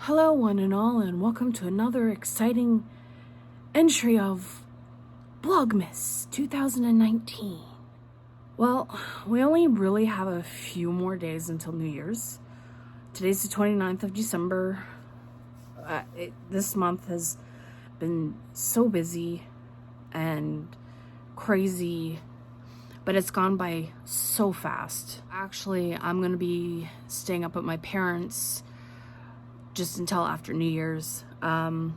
Hello one and all, and welcome to another exciting entry of VLOGMAS 2019. Well, we only really have a few more days until New Year's. Today's the 29th of December. This month has been so busy and crazy, but it's gone by so fast. Actually, I'm going to be staying up at my parents' just until after New Year's. The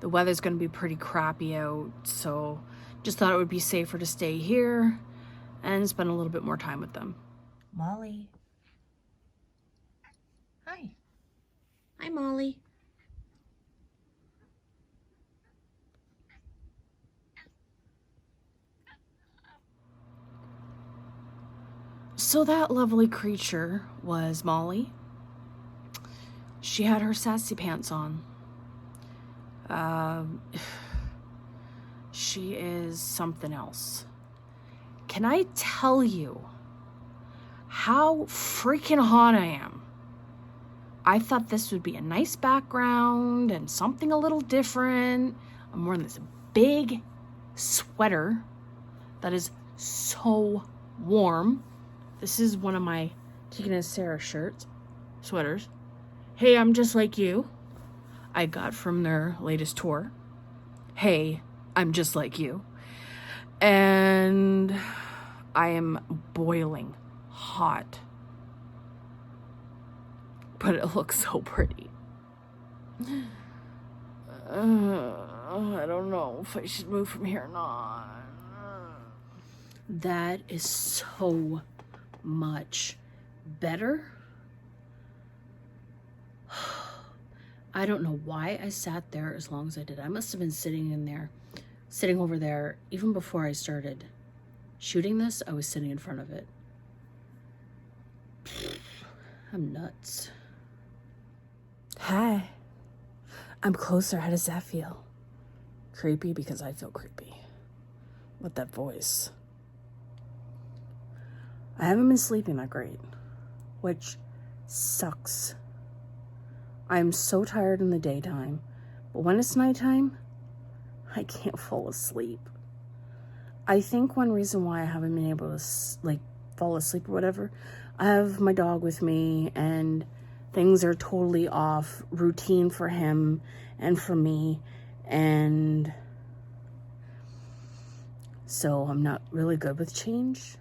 weather's going to be pretty crappy out, so just thought it would be safer to stay here and spend a little bit more time with them. Molly. Hi. Hi, Molly. So that lovely creature was Molly. She had her sassy pants on. She is something else. Can I tell you how freaking hot I am? I thought this would be a nice background and something a little different. I'm wearing this big sweater that is so warm. This is one of my Tina and Sarah sweaters. Hey, I'm Just Like You. I got from their latest tour. Hey, I'm Just Like You. And I am boiling hot. But it looks so pretty. I don't know if I should move from here or not. That is so much better. I don't know why I sat there as long as I did. I must have been sitting over there, even before I started shooting this. I was sitting in front of it. I'm nuts. Hi. I'm closer. How does that feel? Creepy because I feel creepy. With that voice. I haven't been sleeping that great, which sucks. I'm so tired in the daytime, but when it's nighttime, I can't fall asleep. I think one reason why I haven't been able to fall asleep or whatever, I have my dog with me and things are totally off routine for him and for me, and so I'm not really good with change.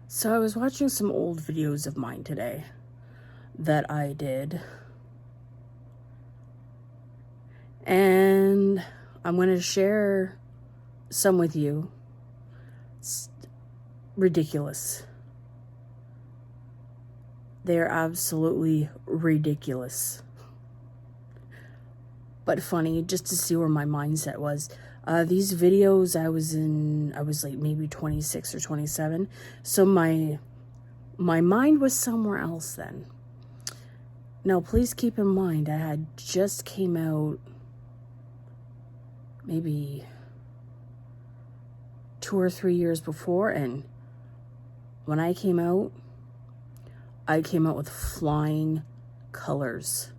So I was watching some old videos of mine today that I did. And I'm going to share some with you. It's ridiculous. They're absolutely ridiculous. But funny, just to see where my mindset was. These videos I was like maybe 26 or 27. So my mind was somewhere else then. Now, please keep in mind, I had just came out maybe 2 or 3 years before, and when I came out with flying colors.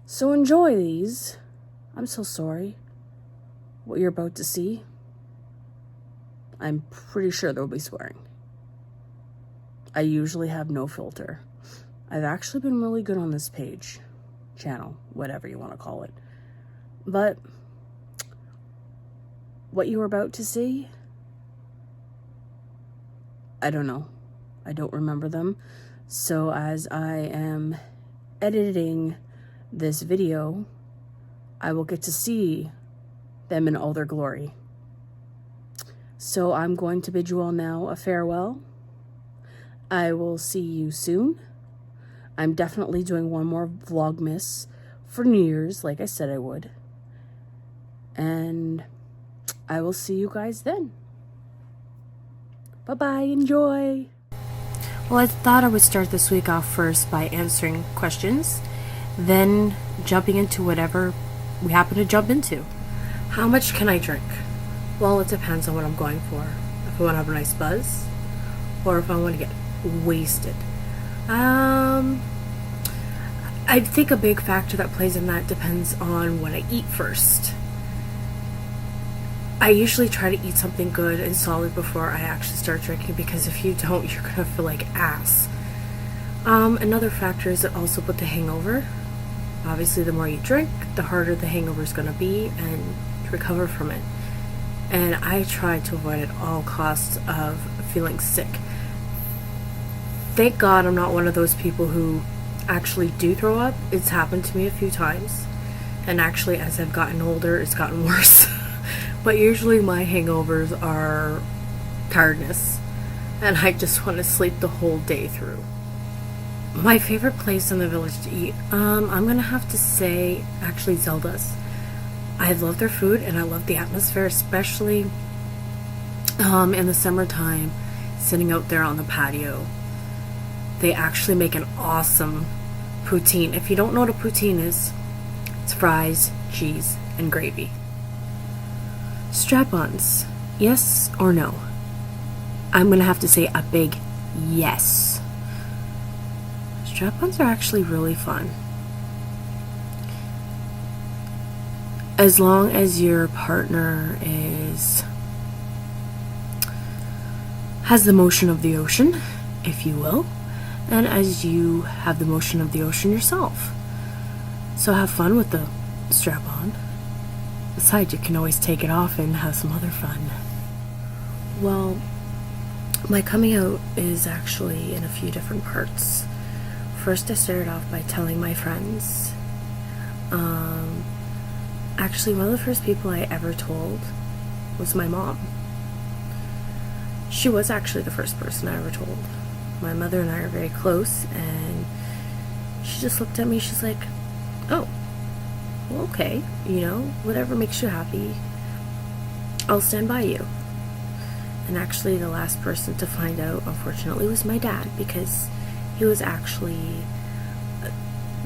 So enjoy these. I'm so sorry what you're about to see. I'm pretty sure there'll be swearing. I usually have no filter. I've actually been really good on this channel, whatever you want to call it. But what you are about to see, I don't know. I don't remember them. So as I am editing this video, I will get to see them in all their glory. So I'm going to bid you all now a farewell. I will see you soon. I'm definitely doing one more Vlogmas for New Year's, like I said I would. And I will see you guys then. Bye-bye. Enjoy. Well, I thought I would start this week off first by answering questions, then jumping into whatever we happen to jump into. How much can I drink? Well, it depends on what I'm going for. If I want to have a nice buzz, or if I want to get wasted. I think a big factor that plays in that depends on what I eat first. I usually try to eat something good and solid before I actually start drinking, because if you don't, you're gonna feel like ass. Another factor is also with the hangover. Obviously, the more you drink, the harder the hangover is gonna be and to recover from it. And I try to avoid at all costs of feeling sick. Thank God I'm not one of those people who actually do throw up. It's happened to me a few times, and actually as I've gotten older it's gotten worse. But usually my hangovers are tiredness, and I just want to sleep the whole day through. My favorite place in the village to eat, I'm gonna have to say actually Zelda's. I love their food and I love the atmosphere, especially in the summertime, sitting out there on the patio. They actually make an awesome poutine. If you don't know what a poutine is, it's fries, cheese, and gravy. Strap-ons, yes or no? I'm gonna have to say a big yes. Strap-ons are actually really fun. As long as your partner has the motion of the ocean, if you will, and as you have the motion of the ocean yourself. So have fun with the strap-on. Besides, you can always take it off and have some other fun. Well, my coming out is actually in a few different parts. First, I started off by telling my friends. Actually, one of the first people I ever told was my mom. She was actually the first person I ever told. My mother and I are very close, and she just looked at me, she's like, oh, well, okay, you know, whatever makes you happy, I'll stand by you. And actually the last person to find out, unfortunately, was my dad, because he was actually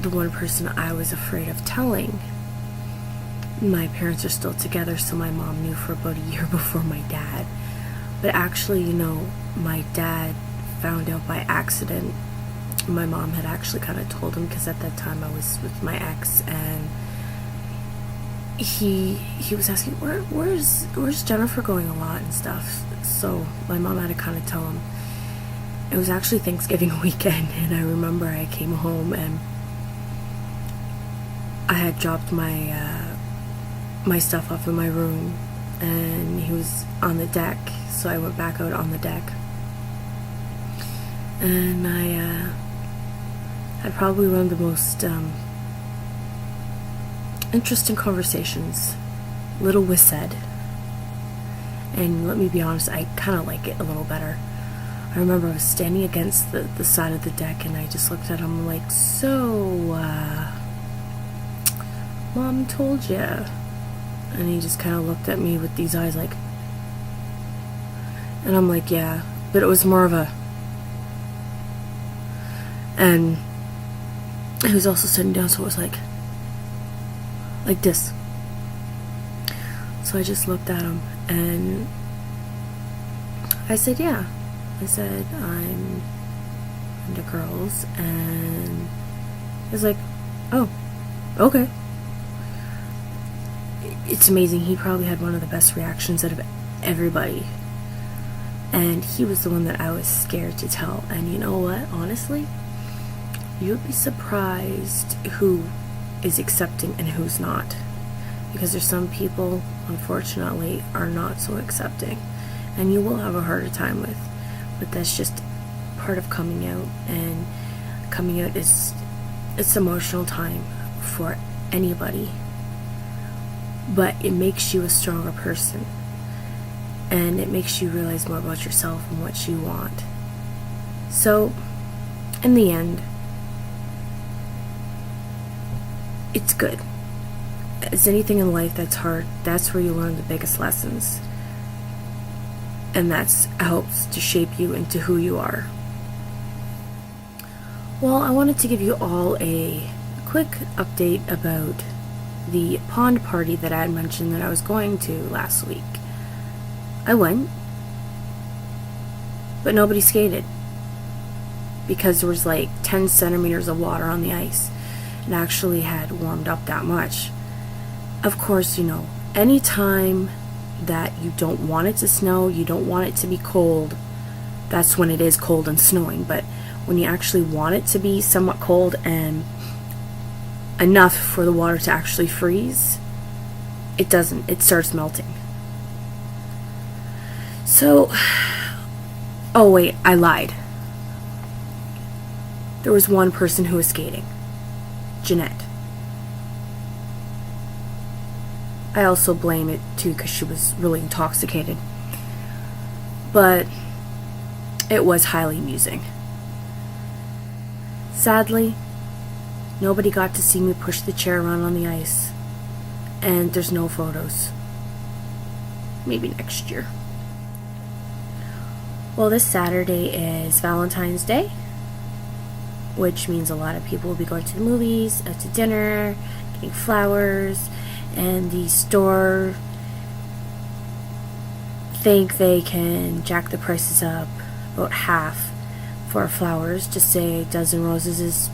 the one person I was afraid of telling. My parents are still together, so my mom knew for about a year before my dad. But actually, you know, my dad found out by accident. My mom had actually kind of told him, because at that time I was with my ex, and he was asking, where's Jennifer going a lot and stuff. So my mom had to kind of tell him. It was actually Thanksgiving weekend, and I remember I came home and I had dropped my stuff off in my room, and he was on the deck, so I went back out on the deck, and I had probably one of the most interesting conversations. Little was said, and let me be honest, I kind of like it a little better. I remember I was standing against the side of the deck, and I just looked at him like, so Mom told ya? And he just kind of looked at me with these eyes like, and I'm like, yeah, but it was more of a, and he was also sitting down, so it was like this. So I just looked at him, and I said, yeah. I said, I'm into girls, and he's like, oh, okay. It's amazing. He probably had one of the best reactions out of everybody. And he was the one that I was scared to tell. And you know what? Honestly, you'll be surprised who is accepting and who's not. Because there's some people, unfortunately, are not so accepting. And you will have a harder time with. But that's just part of coming out. And coming out it's emotional time for anybody. But it makes you a stronger person, and it makes you realize more about yourself and what you want. So in the end, it's good. As anything in life that's hard, that's where you learn the biggest lessons, and that's helps to shape you into who you are. Well, I wanted to give you all a quick update about the pond party that I had mentioned that I was going to last week. I went, but nobody skated because there was like 10 centimeters of water on the ice. it actually had warmed up that much. Of course, you know, anytime that you don't want it to snow, you don't want it to be cold, that's when it is cold and snowing. But when you actually want it to be somewhat cold and enough for the water to actually freeze, it doesn't. It starts melting. So, oh wait, I lied. There was one person who was skating. Jeanette. I also blame it too because she was really intoxicated. But it was highly amusing. Sadly, nobody got to see me push the chair around on the ice. And there's no photos. Maybe next year. Well, this Saturday is Valentine's Day, which means a lot of people will be going to the movies, out to dinner, getting flowers, and the store think they can jack the prices up about half for flowers. Just say a dozen roses is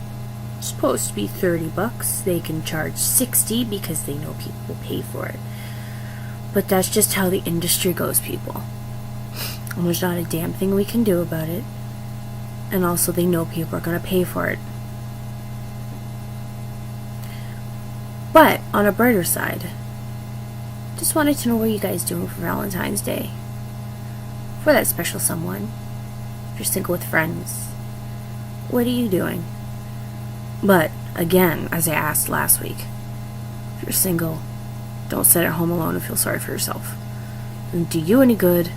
supposed to be $30. They can charge $60 because they know people will pay for it. But that's just how the industry goes, people. And there's not a damn thing we can do about it. And also they know people are going to pay for it. But on a brighter side, just wanted to know what you guys doing for Valentine's Day. For that special someone. If you're single with friends, what are you doing? But again, as I asked last week, if you're single, don't sit at home alone and feel sorry for yourself. Doesn't do you any good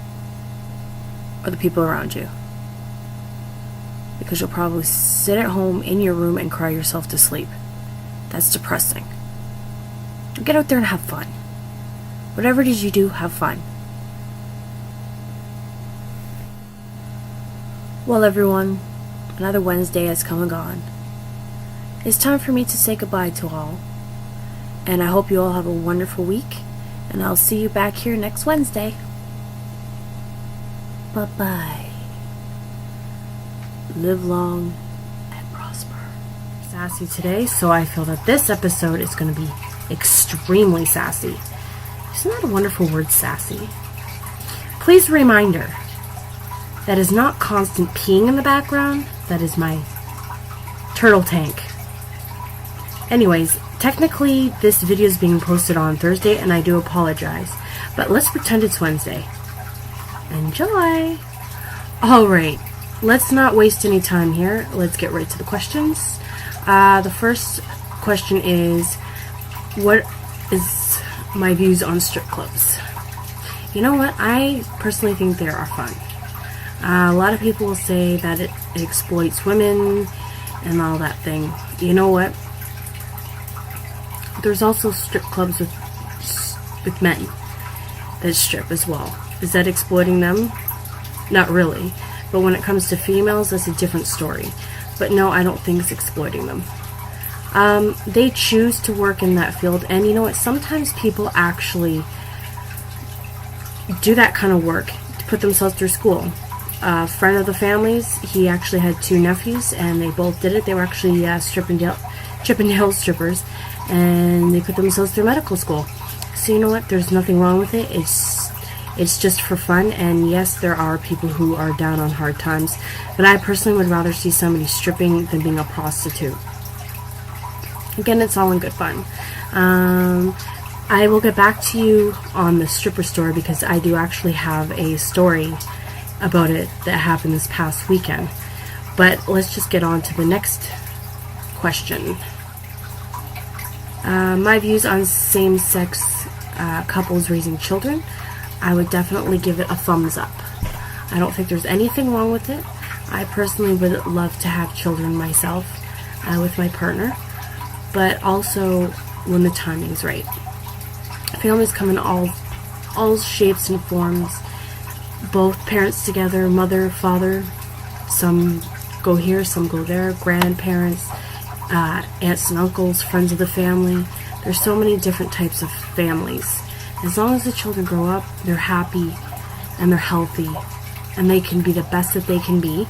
or the people around you. Because you'll probably sit at home in your room and cry yourself to sleep. That's depressing. Get out there and have fun. Whatever it is you do, have fun. Well, everyone, another Wednesday has come and gone. It's time for me to say goodbye to all. And I hope you all have a wonderful week. And I'll see you back here next Wednesday. Bye-bye. Live long and prosper. Sassy today, so I feel that this episode is going to be extremely sassy. Isn't that a wonderful word, sassy? Please reminder, that is not constant peeing in the background. That is my turtle tank. Anyways, technically this video is being posted on Thursday and I do apologize. But let's pretend it's Wednesday. Enjoy! Alright, let's not waste any time here. Let's get right to the questions. The first question is, what is my views on strip clubs? You know what? I personally think they are fun. A lot of people will say that it exploits women and all that thing. You know what? There's also strip clubs with men that strip as well. Is that exploiting them? Not really. But when it comes to females, that's a different story. But no, I don't think it's exploiting them. They choose to work in that field, and you know what? Sometimes people actually do that kind of work to put themselves through school. A friend of the family's, he actually had 2 nephews, and they both did it. They were actually Chippendale strippers, and they put themselves through medical school. So you know what? There's nothing wrong with it. It's just for fun, and yes, there are people who are down on hard times, but I personally would rather see somebody stripping than being a prostitute. Again, it's all in good fun. I will get back to you on the stripper story because I do actually have a story about it that happened this past weekend. But let's just get on to the next question. My views on same-sex couples raising children, I would definitely give it a thumbs up. I don't think there's anything wrong with it. I personally would love to have children myself with my partner, but also when the timing's right. Families come in all shapes and forms. Both parents together, mother, father, some go here, some go there, grandparents, aunts and uncles, friends of the family. There's so many different types of families. As long as the children grow up, they're happy and they're healthy and they can be the best that they can be,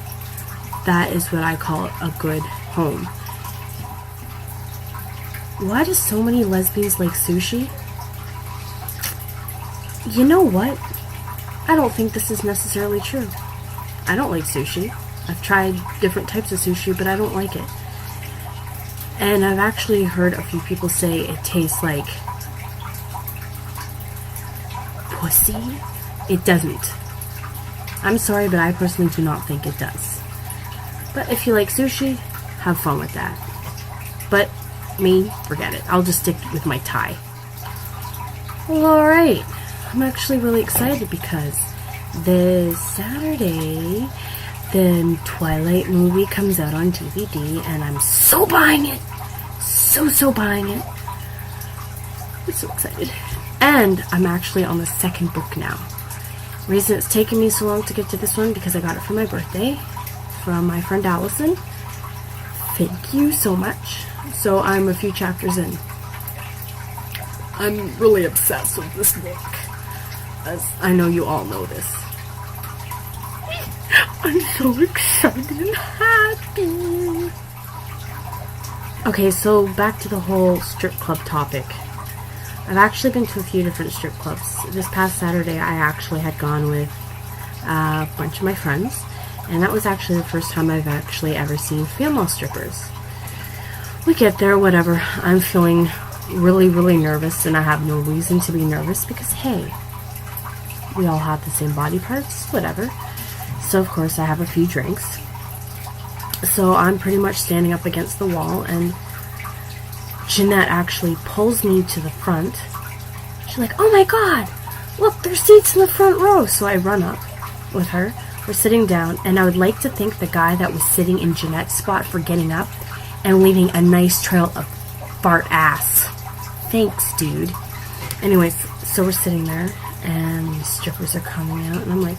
that is what I call a good home. why do so many lesbians like sushi? You know what? I don't think this is necessarily true. I don't like sushi. I've tried different types of sushi, but I don't like it. And I've actually heard a few people say it tastes like pussy. It doesn't. I'm sorry, but I personally do not think it does. But if you like sushi, have fun with that. But me, forget it. I'll just stick with my Thai. Well, alright. I'm actually really excited because this Saturday, the Twilight movie comes out on DVD, and I'm so buying it. So buying it. I'm so excited. And I'm actually on the second book now. The reason it's taken me so long to get to this one because I got it for my birthday from my friend Allison. Thank you so much. So I'm a few chapters in. I'm really obsessed with this book, as I know you all know this. I'm so excited and happy. Okay, so back to the whole strip club topic. I've actually been to a few different strip clubs. This past Saturday, I actually had gone with a bunch of my friends, and that was actually the first time I've actually ever seen female strippers. We get there, whatever. I'm feeling really nervous, and I have no reason to be nervous because, hey, we all have the same body parts, whatever. So, of course, I have a few drinks. So I'm pretty much standing up against the wall, and Jeanette actually pulls me to the front. She's like, oh my god, look, there's seats in the front row. So I run up with her. We're sitting down, and I would like to thank the guy that was sitting in Jeanette's spot for getting up and leaving a nice trail of fart ass. Thanks, dude. Anyways, so we're sitting there, and the strippers are coming out, and I'm like,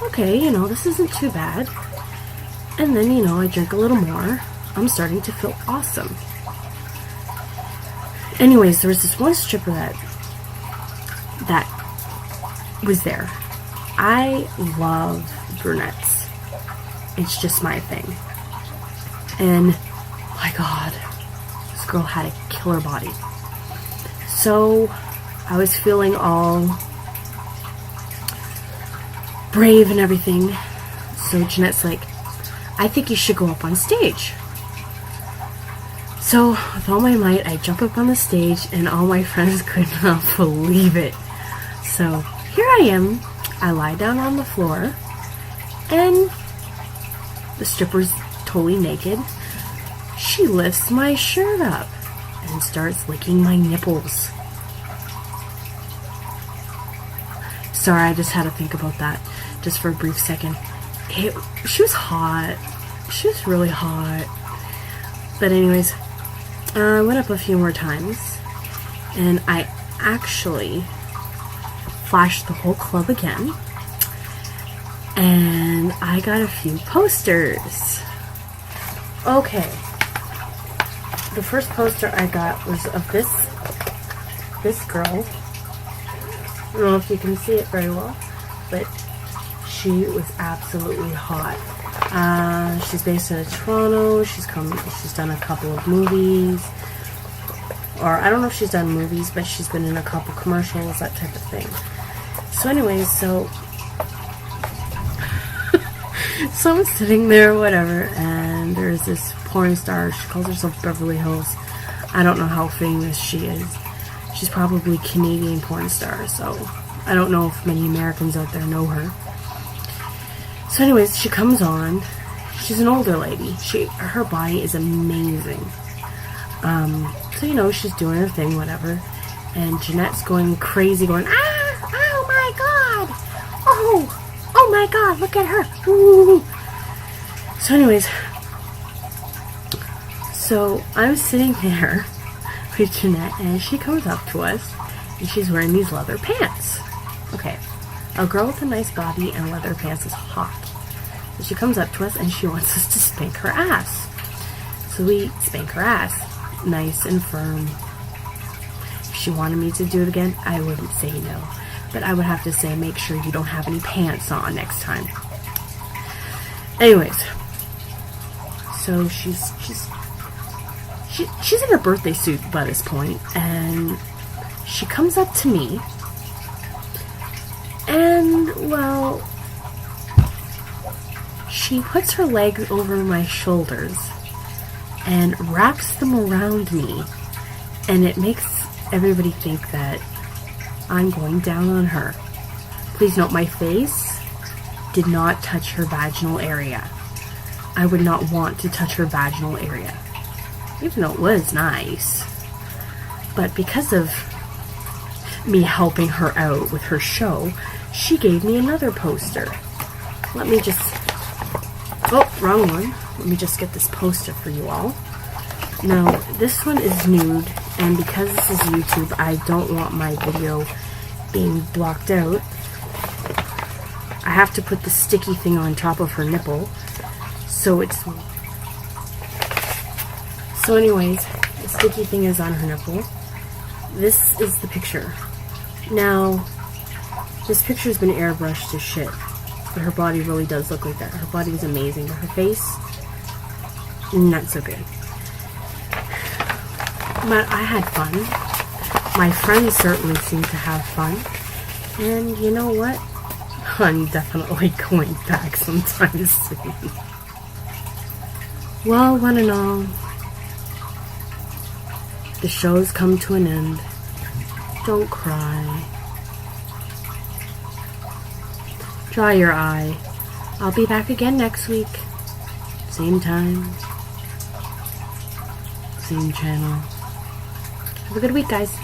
okay, you know, this isn't too bad. And then, you know, I drink a little more. I'm starting to feel awesome. Anyways, there was this one stripper that was there. I love brunettes. It's just my thing. And, my god, this girl had a killer body. So, I was feeling all brave and everything. So Jeanette's like, I think you should go up on stage. So, with all my might, I jump up on the stage, and all my friends could not believe it. So, here I am. I lie down on the floor, and the stripper's totally naked. She lifts my shirt up and starts licking my nipples. Sorry, I just had to think about that just for a brief second. She was hot. She was really hot. But anyways, I went up a few more times, and I actually flashed the whole club again, and I got a few posters. Okay, the first poster I got was of this girl. I don't know if you can see it very well, but she was absolutely hot. She's based out of Toronto. She's done a couple of movies, or I don't know if she's done movies, but she's been in a couple commercials, that type of thing. So anyways, so I was sitting there, whatever, and there's this porn star. She calls herself Beverly Hills. I don't know how famous she is. She's probably a Canadian porn star, so I don't know if many Americans out there know her. So anyways, she comes on. She's an older lady. Her body is amazing. So, you know, she's doing her thing, whatever. And Jeanette's going crazy, going, ah, oh my god. Oh my god, look at her. Ooh. So anyways, so I'm sitting there with Jeanette, and she comes up to us, and she's wearing these leather pants. Okay, a girl with a nice body and leather pants is hot. So she comes up to us, and she wants us to spank her ass. So we spank her ass, nice and firm. If she wanted me to do it again, I wouldn't say no. But I would have to say, make sure you don't have any pants on next time. Anyways, so she's she's in her birthday suit by this point, and she comes up to me, and, well, she puts her legs over my shoulders and wraps them around me, and it makes everybody think that I'm going down on her. Please note, my face did not touch her vaginal area. I would not want to touch her vaginal area, even though it was nice. But because of me helping her out with her show, she gave me another poster. Let me just... Oh, wrong one. Let me just get this poster for you all. Now, this one is nude, and because this is YouTube, I don't want my video being blocked out. I have to put the sticky thing on top of her nipple, so it's... So anyways, the sticky thing is on her nipple. This is the picture. Now, this picture's been airbrushed to shit, but her body really does look like that. Her body is amazing, but her face, not so good. But I had fun. My friends certainly seemed to have fun. And you know what? I'm definitely going back sometime soon. Well, one and all, the show's come to an end. Don't cry. Dry your eye. I'll be back again next week. Same time. Same channel. Have a good week, guys.